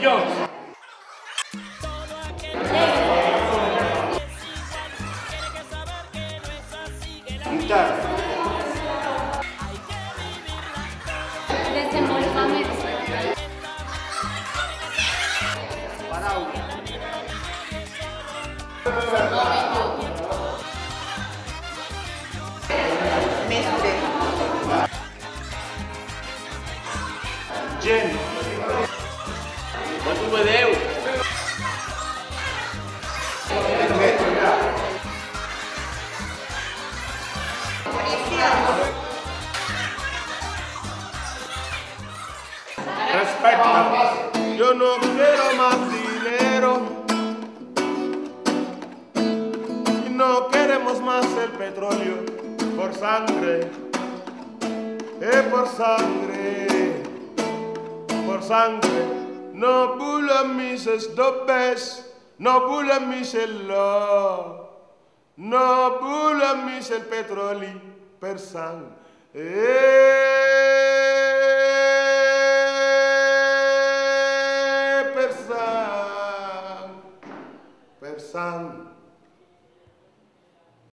millón. Guitarra. Desenvolvamiento. Paraula. Mestre. Lleno. Quanto me deu? Respeta. Yo no quiero más dinero. Y no queremos más el petróleo. Por sangre. Por sangre. Por sangre. No voulons mis estopes. No voulons mis l'or. No voulons mis el petroli. Per sangre. Per sang.